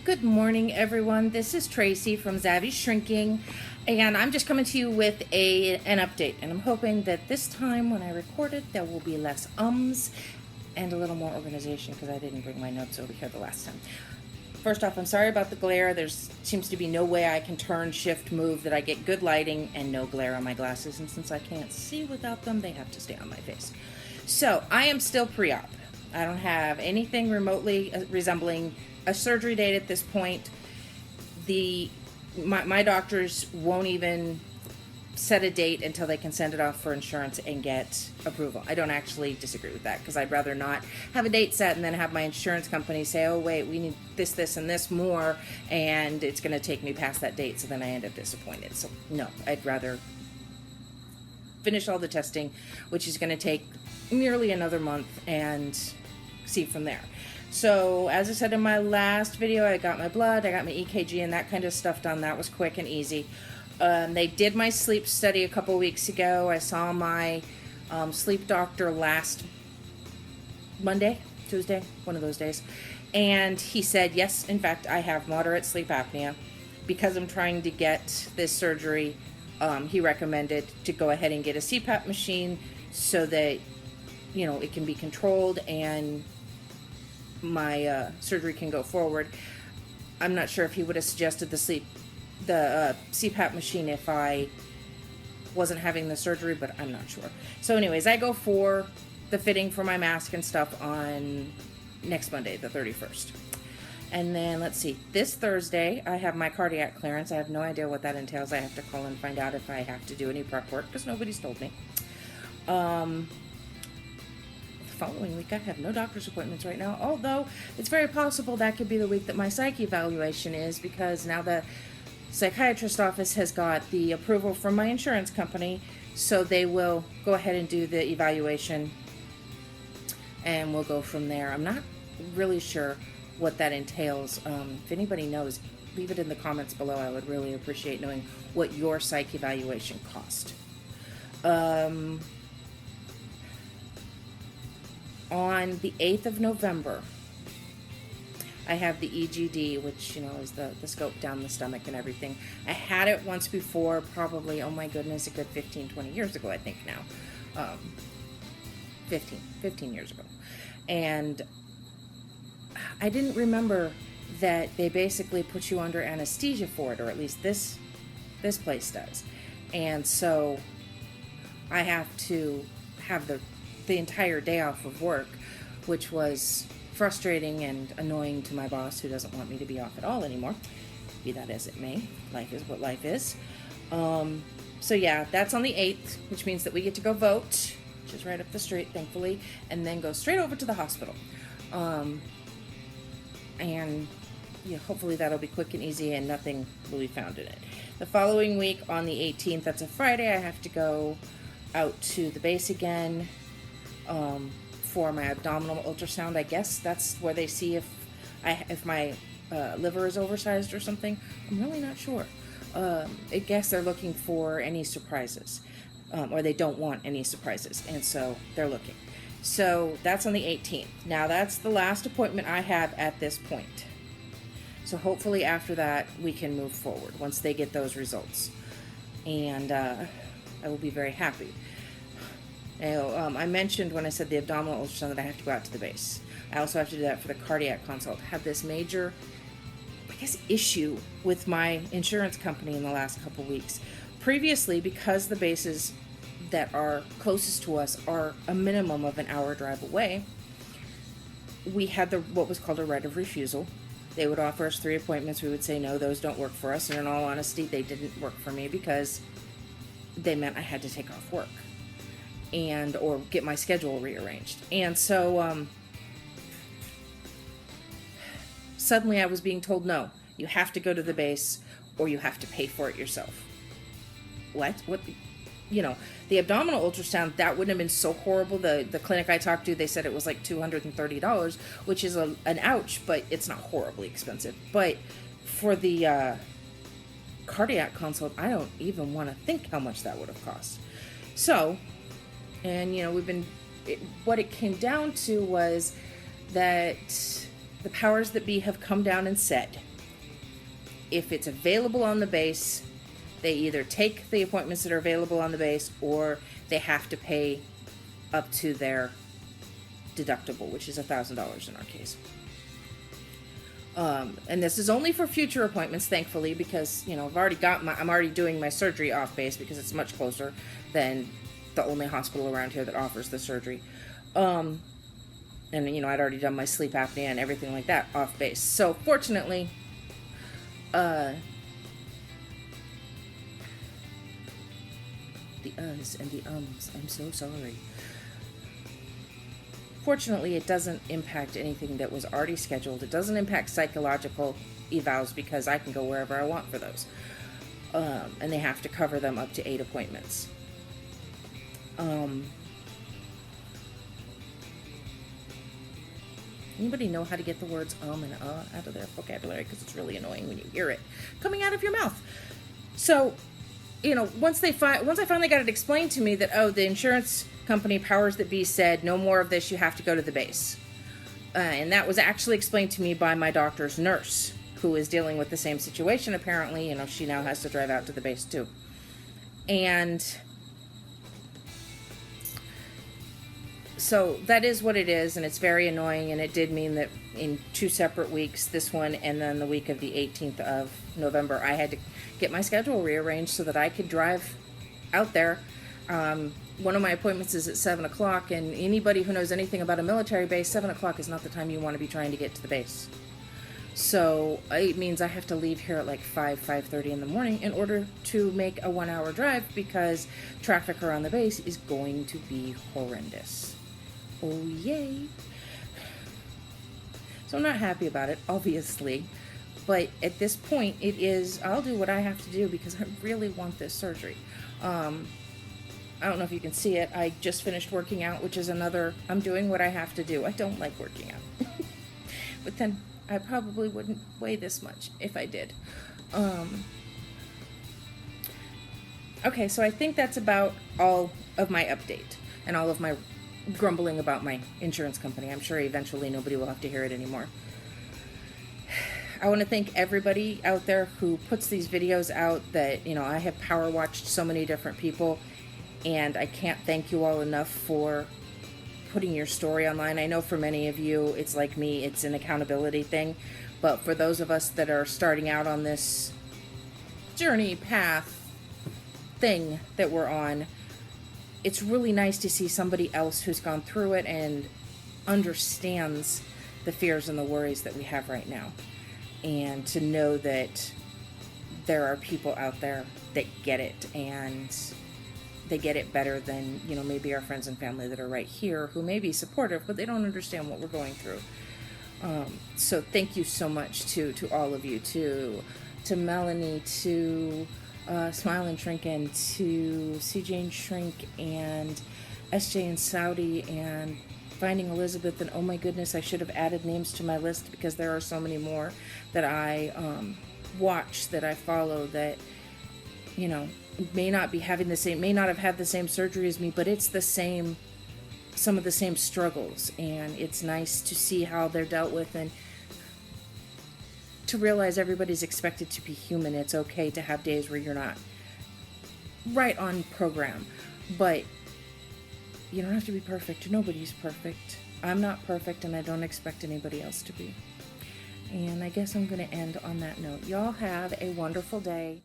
Good morning, everyone. This is Tracy from Zavvy's Shrinking, and I'm just coming to you with an update. And I'm hoping that this time when I record it, there will be less ums and a little more organization because I didn't bring my notes over here the last time. First off, I'm sorry about the glare. There seems to be no way I can turn, shift, move that I get good lighting and no glare on my glasses. And since I can't see without them, they have to stay on my face. So I am still pre-op. I don't have anything remotely resembling a surgery date at this point. My doctors won't even set a date until they can send it off for insurance and get approval. I don't actually disagree with that because I'd rather not have a date set and then have my insurance company say, oh wait, we need this, and this more, and it's going to take me past that date, so then I end up disappointed. So no, I'd rather finish all the testing, which is going to take nearly another month, and see from there. So as I said in my last video, I got my blood, I got my EKG and that kind of stuff done. That was quick and easy. They did my sleep study a couple weeks ago. I saw my sleep doctor last Monday, Tuesday, one of those days. And he said, yes, in fact, I have moderate sleep apnea. Because I'm trying to get this surgery, he recommended to go ahead and get a CPAP machine so that, you know, it can be controlled and my surgery can go forward. I'm not sure if he would have suggested the CPAP machine if I wasn't having the surgery, but I'm not sure. So anyways, I go for the fitting for my mask and stuff on next Monday, the 31st. And then let's see, this Thursday I have my cardiac clearance. I have no idea what that entails. I have to call and find out if I have to do any prep work because nobody's told me. Following week I have no doctor's appointments right now, although it's very possible that could be the week that my psych evaluation is, because now the psychiatrist office has got the approval from my insurance company, so they will go ahead and do the evaluation and we'll go from there. I'm not really sure what that entails. If anybody knows, leave it in the comments below. I would really appreciate knowing what your psych evaluation cost. On the 8th of November, I have the EGD, which, you know, is the scope down the stomach and everything. I had it once before, probably, oh my goodness, a good 15-20 years ago, I think now. 15 years ago. And I didn't remember that they basically put you under anesthesia for it, or at least this place does. And so I have to have the entire day off of work, which was frustrating and annoying to my boss, who doesn't want me to be off at all anymore. Be that as it may, life is what life is. So yeah, that's on the 8th, which means that we get to go vote, which is right up the street, thankfully, and then go straight over to the hospital. And yeah, hopefully that'll be quick and easy and nothing will be found in it. The following week, on the 18th, that's a Friday, I have to go out to the base again for my abdominal ultrasound. I guess that's where they see if my liver is oversized or something. I'm really not sure. I guess they're looking for any surprises, or they don't want any surprises, and so they're looking. So that's on the 18th. Now that's the last appointment I have at this point. So hopefully after that we can move forward once they get those results, and I will be very happy. I mentioned when I said the abdominal ultrasound that I have to go out to the base. I also have to do that for the cardiac consult. I had this major, I guess, issue with my insurance company in the last couple weeks. Previously, because the bases that are closest to us are a minimum of an hour drive away, we had what was called a right of refusal. They would offer us 3 appointments. We would say, no, those don't work for us. And in all honesty, they didn't work for me because they meant I had to take off work or get my schedule rearranged. And so suddenly I was being told, no, you have to go to the base or you have to pay for it yourself. What? You know, the abdominal ultrasound, that wouldn't have been so horrible. The clinic I talked to, they said it was like $230, which is an ouch, but it's not horribly expensive. But for the cardiac consult, I don't even want to think how much that would have cost. So, and you know, what it came down to was that the powers that be have come down and said if it's available on the base, they either take the appointments that are available on the base, or they have to pay up to their deductible, which is $1,000 in our case. And this is only for future appointments, thankfully, because, you know, I'm already doing my surgery off base because it's much closer than the only hospital around here that offers the surgery. And, you know, I'd already done my sleep apnea and everything like that off base. So fortunately, the uhs and the ums, I'm so sorry. Fortunately, it doesn't impact anything that was already scheduled. It doesn't impact psychological evals because I can go wherever I want for those. And they have to cover them up to 8 appointments. Anybody know how to get the words and out of their vocabulary? Because it's really annoying when you hear it coming out of your mouth. So, you know, once I finally got it explained to me that, the insurance company powers that be said, no more of this, you have to go to the base. And that was actually explained to me by my doctor's nurse, who is dealing with the same situation, apparently. You know, she now has to drive out to the base too. And so that is what it is, and it's very annoying, and it did mean that in 2 separate weeks, this one and then the week of the 18th of November, I had to get my schedule rearranged so that I could drive out there. One of my appointments is at 7 o'clock, and anybody who knows anything about a military base, 7 o'clock is not the time you want to be trying to get to the base. So it means I have to leave here at like 5:30 in the morning in order to make a 1-hour drive because traffic around the base is going to be horrendous. Oh, yay. So I'm not happy about it, obviously. But at this point, I'll do what I have to do because I really want this surgery. I don't know if you can see it. I just finished working out, which is I'm doing what I have to do. I don't like working out. But then I probably wouldn't weigh this much if I did. Okay, so I think that's about all of my update and all of my grumbling about my insurance company. I'm sure eventually nobody will have to hear it anymore. I want to thank everybody out there who puts these videos out that, you know, I have power watched so many different people, and I can't thank you all enough for putting your story online. I know for many of you, it's like me, it's an accountability thing, but for those of us that are starting out on this journey, path, thing that we're on, it's really nice to see somebody else who's gone through it and understands the fears and the worries that we have right now. And to know that there are people out there that get it, and they get it better than, you know, maybe our friends and family that are right here who may be supportive, but they don't understand what we're going through. So thank you so much to all of you, to Melanie, to Smile and Shrinkin', to CJ and Shrink, and SJ and Saudi, and Finding Elizabeth, and oh my goodness, I should have added names to my list because there are so many more that I watch, that I follow, that, you know, may not have had the same surgery as me, but it's some of the same struggles, and it's nice to see how they're dealt with, and to realize everybody's expected to be human. It's okay to have days where you're not right on program, but you don't have to be perfect. Nobody's perfect. I'm not perfect, and I don't expect anybody else to be. And I guess I'm going to end on that note. Y'all have a wonderful day.